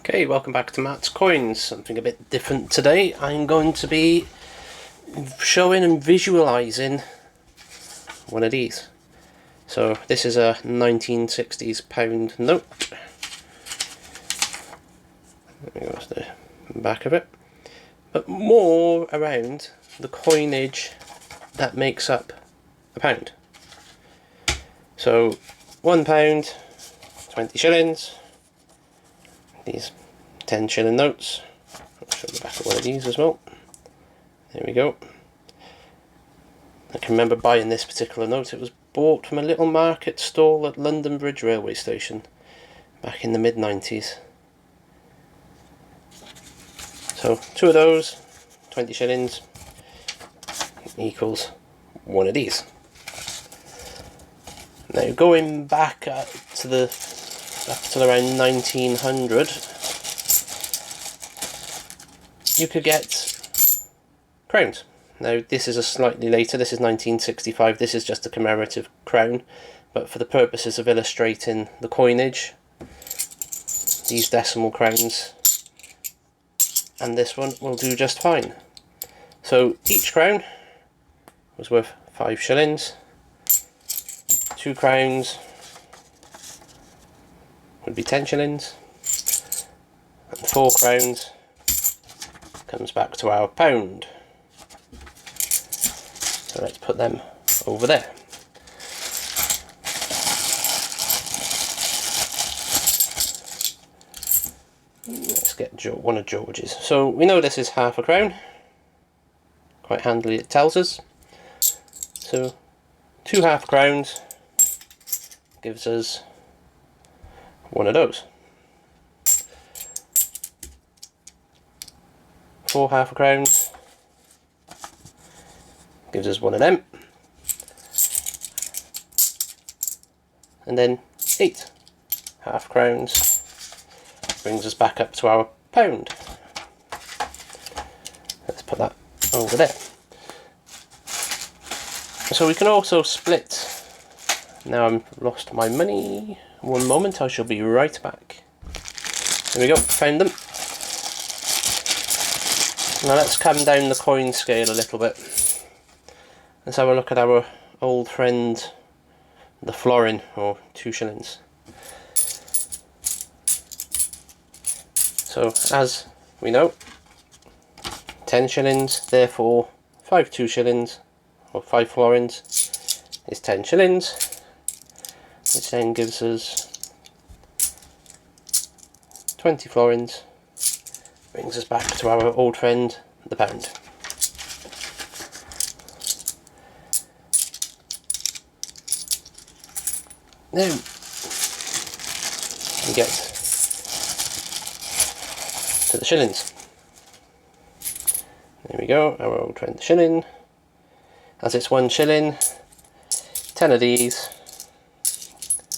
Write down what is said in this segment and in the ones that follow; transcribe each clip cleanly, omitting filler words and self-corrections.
Okay, welcome back to Matt's Coins. Something a bit different today. I'm going to be showing and visualising one of these. So this is a 1960s pound note. There goes the back of it. But more around the coinage that makes up a pound. So £1, 20 shillings. These 10 shilling notes. I'll show the back of one of these as well. There we go. I can remember buying this particular note. It was bought from a little market stall at London Bridge railway station back in the mid-90s. So two of those, 20 shillings, equals one of these. Now going back to up till around 1900, you could get crowns. Now this is a slightly later, this is 1965, this is just a commemorative crown, but for the purposes of illustrating the coinage, these decimal crowns and this one will do just fine. So each crown was worth 5 shillings, 2 crowns would be 10 shillings, and 4 crowns comes back to our pound. So let's put them over there. Let's get one of George's. So we know this is half a crown. Quite handily it tells us. So 2 half crowns gives us one of those. 4 half crowns gives us one of them. And then 8 half crowns brings us back up to our pound. Let's put that over there. So we can also split. Now I've lost my money. One moment, I shall be right back. There we go, found them. Now let's come down the coin scale a little bit. Let's have a look at our old friend, the florin, or 2 shillings. So as we know, 10 shillings, therefore 5 2 shillings, or 5 florins, is 10 shillings. Which then gives us 20 florins, brings us back to our old friend, the pound. Now, we get to the shillings. There we go, our old friend the shilling. As it's 1 shilling, 10 of these.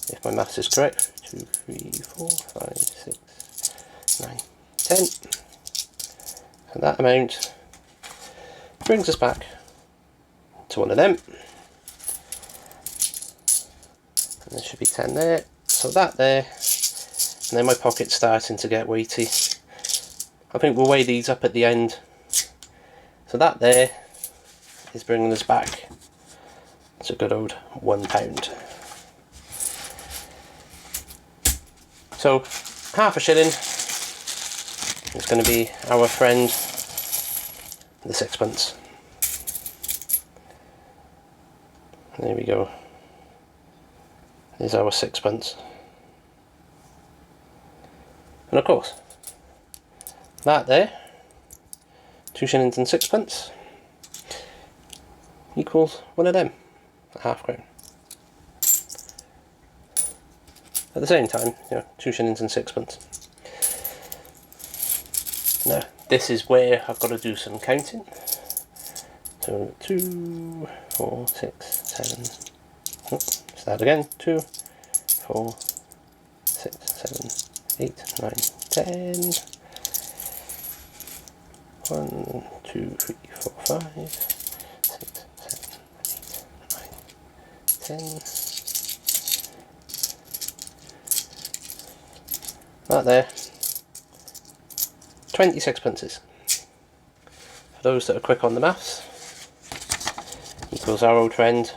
If my maths is correct, 2, 3, 4, 5, 6, 9, 10. So that amount brings us back to one of them. And there should be 10 there. So that there. And then my pocket's starting to get weighty. I think we'll weigh these up at the end. So that there is bringing us back to a good old £1. So half a shilling is going to be our friend the sixpence. There we go. There's our sixpence. And of course, that there, 2 shillings and 6pence, equals one of them, a half crown. At the same time, 2 shillings and 6pence. Now, this is where I've got to do some counting. So 2, 4, 6, 7. Oh, start again. 2, 4, 6, 7, 8, 9, 10. 1, 2, 3, 4, 5, 6, 7, 8, 9, 10. That there 20 sixpences. For those that are quick on the maths, equals our old friend,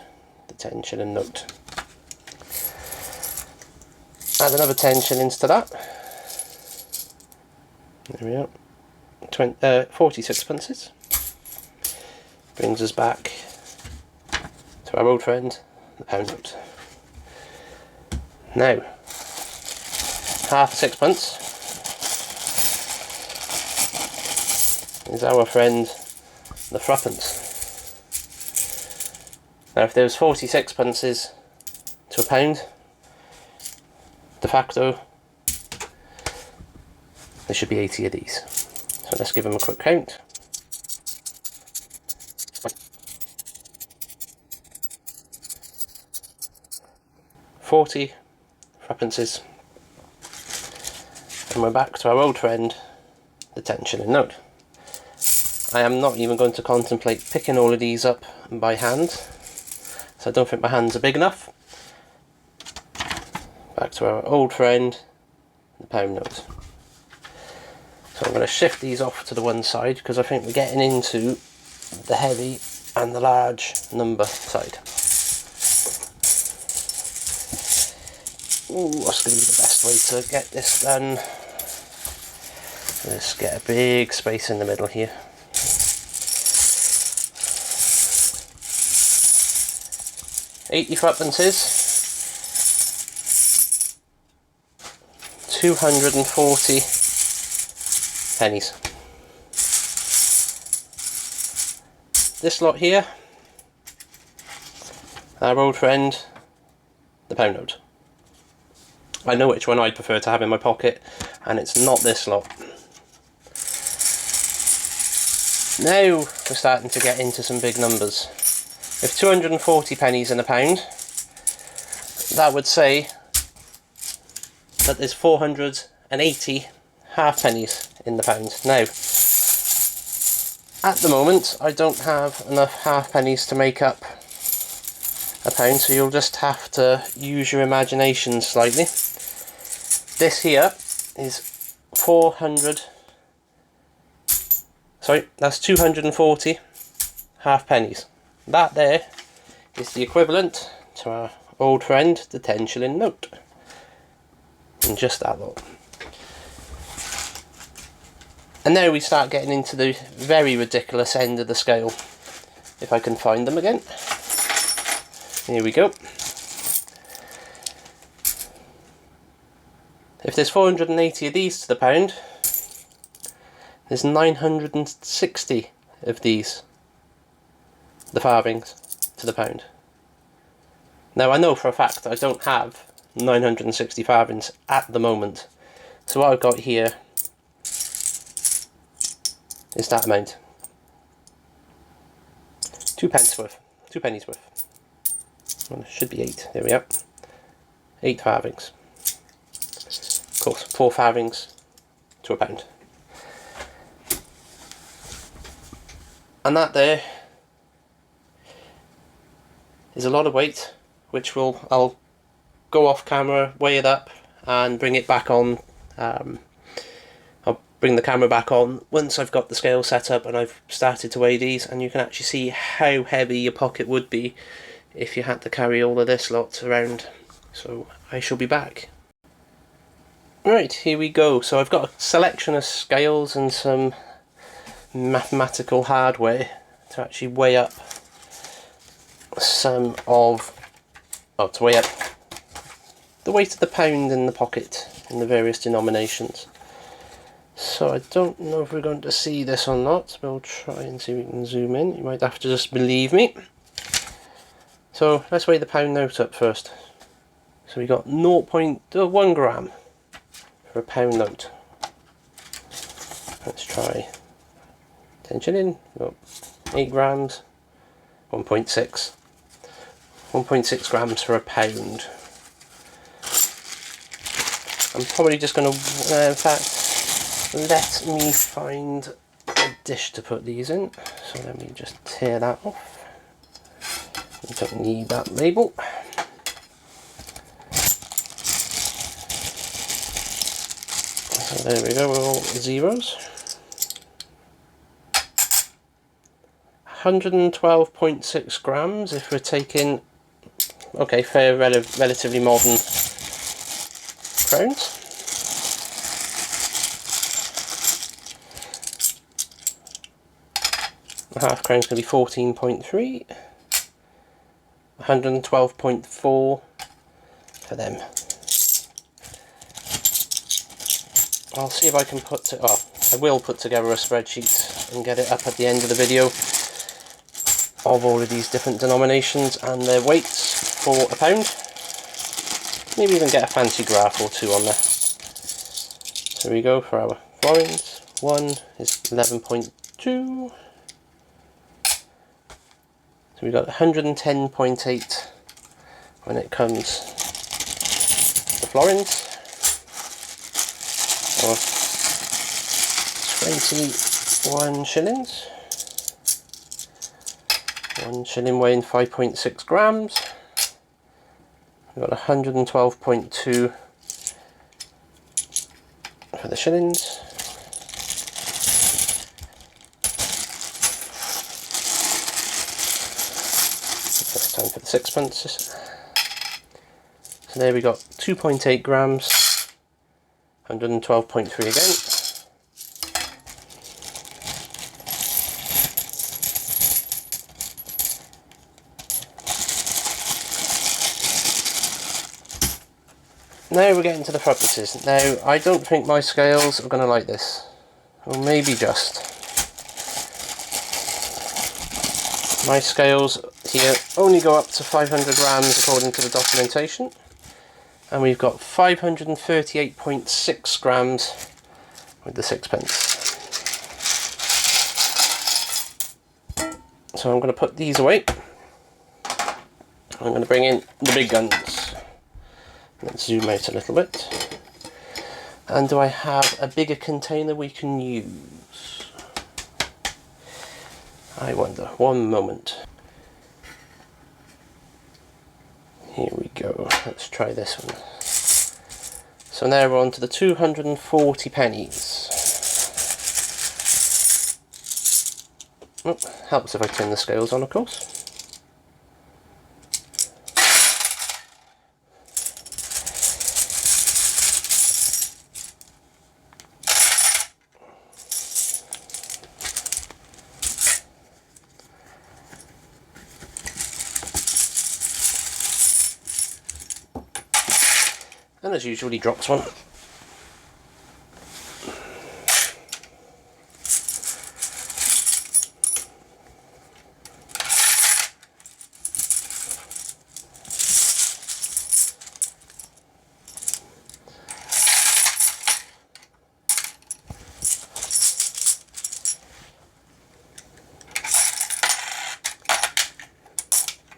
the 10 shilling note. Add another 10 shillings to that. There we are. 40 sixpences. Brings us back to our old friend, the pound note. Now, half a sixpence is our friend, the Thruppence. Now, if there was 40 sixpences to a pound, de facto, there should be 80 of these. So let's give them a quick count. $40 Thruppences, and we're back to our old friend, the 10 shilling note. I am not even going to contemplate picking all of these up by hand, so I don't think my hands are big enough. Back to our old friend, the pound note. So I'm going to shift these off to the one side because I think we're getting into the heavy and the large number side. Ooh, what's going to be the best way to get this done? Let's get a big space in the middle here. $80 Thruppences, 240 pennies. This lot here, our old friend, the pound note. I know which one I'd prefer to have in my pocket, and it's not this lot. Now we're starting to get into some big numbers. If 240 pennies in a pound, that would say that there's 480 halfpennies in the pound. Now, at the moment, I don't have enough halfpennies to make up a pound, so you'll just have to use your imagination slightly. This here is 240 halfpennies. That there is the equivalent to our old friend, the 10 shilling note. And just that lot. And now we start getting into the very ridiculous end of the scale. If I can find them again. Here we go. If there's 480 of these to the pound, there's 960 of these, the farthings, to the pound. Now I know for a fact I don't have 960 farthings at the moment, so what I've got here is that amount. 2 pennies worth. Well, it should be 8, there we are. 8 farthings. Of course, 4 farthings to a pound. And that there is a lot of weight, which I'll go off camera, weigh it up, and bring it back on. I'll bring the camera back on once I've got the scale set up and I've started to weigh these, and you can actually see how heavy your pocket would be if you had to carry all of this lot around. So I shall be back. Right, here we go. So I've got a selection of scales and some mathematical hardware to actually weigh up to weigh up the weight of the pound in the pocket in the various denominations. So I don't know if we're going to see this or not, but we'll try and see if we can zoom in. You might have to just believe me. So let's weigh the pound note up first. So we got 0.1 gram for a pound note. Let's try 10 shilling, 8 grams, 1.6 grams for a pound. I'm probably just going to, in fact, let me find a dish to put these in. So let me just tear that off. We don't need that label. So there we go, we're all zeros. 112.6 grams if we're taking, okay, fair, relatively modern crowns. A half crown's going to be 14.3, 112.4 for them. I'll see if I can I will put together a spreadsheet and get it up at the end of the video of all of these different denominations and their weights for a pound. Maybe even get a fancy graph or two on there. So here we go for our florins. One is 11.2. So we've got 110.8 when it comes to florins. Or 21 shillings. 1 shilling weighing 5.6 grams. We've got 112.2 for the shillings. It's time for the sixpences. So there we got 2.8 grams, 112.3 again. Now we're getting to the Thruppences. Now I don't think my scales are going to like this, or maybe just. My scales here only go up to 500 grams according to the documentation, and we've got 538.6 grams with the sixpence. So I'm going to put these away. I'm going to bring in the big guns. Let's zoom out a little bit. And do I have a bigger container we can use? I wonder. One moment. Here we go. Let's try this one. So now we're on to the 240 pennies. Oh, helps if I turn the scales on, of course. And as usual, he drops one.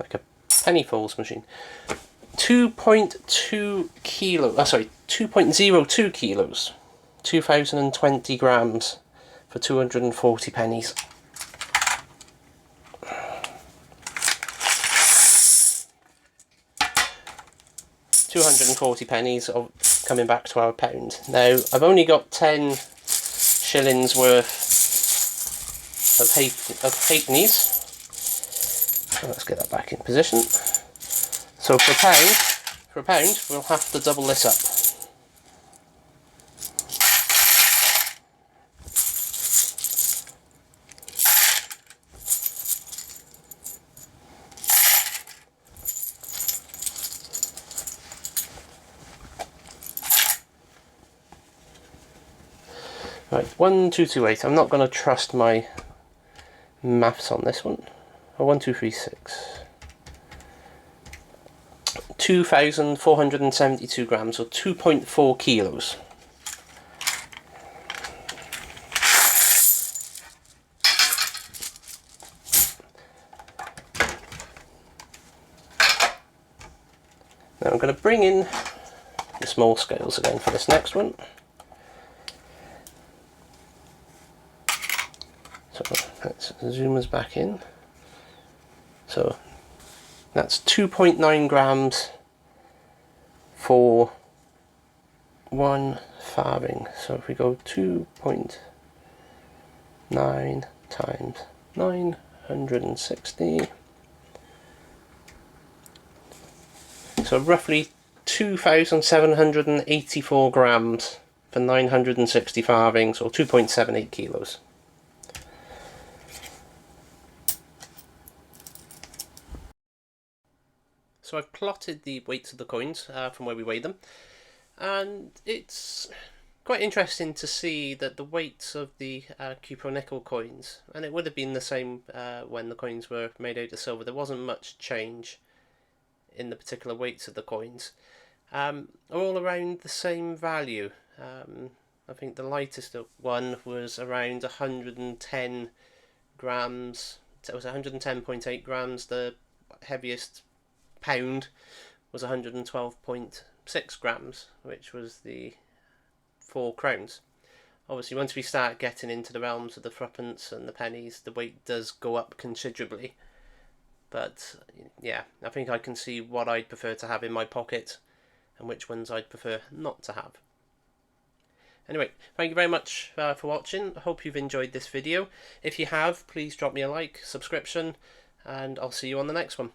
Like a penny falls machine. 2.2 kilos, sorry, 2.02 kilos, 2020 grams for 240 pennies. £240 of coming back to our pound. Now I've only got 10 shillings worth of halfpennies. So let's get that back in position. So for a pound, we'll have to double this up. Right, 1228. I'm not going to trust my maths on this one. Oh, 1236. 2,472 grams, or 2.4 kilos. Now I'm going to bring in the small scales again for this next one. So let's zoom us back in. So that's 2.9 grams for 1 farthing. So if we go 2.9 times 9 160. So roughly 2,784 grams for 960 farthings, or 2.78 kilos. So I've plotted the weights of the coins from where we weighed them, and it's quite interesting to see that the weights of the cupro nickel coins, and it would have been the same when the coins were made out of silver, there wasn't much change in the particular weights of the coins, are all around the same value. I think the lightest one was around 110 grams, it was 110.8 grams, the heaviest pound was 112.6 grams, which was the 4 crowns. Obviously, once we start getting into the realms of the threepence and the pennies, the weight does go up considerably. But yeah, I think I can see what I'd prefer to have in my pocket and which ones I'd prefer not to have. Anyway, thank you very much for watching. I hope you've enjoyed this video. If you have, please drop me a like, subscription, and I'll see you on the next one.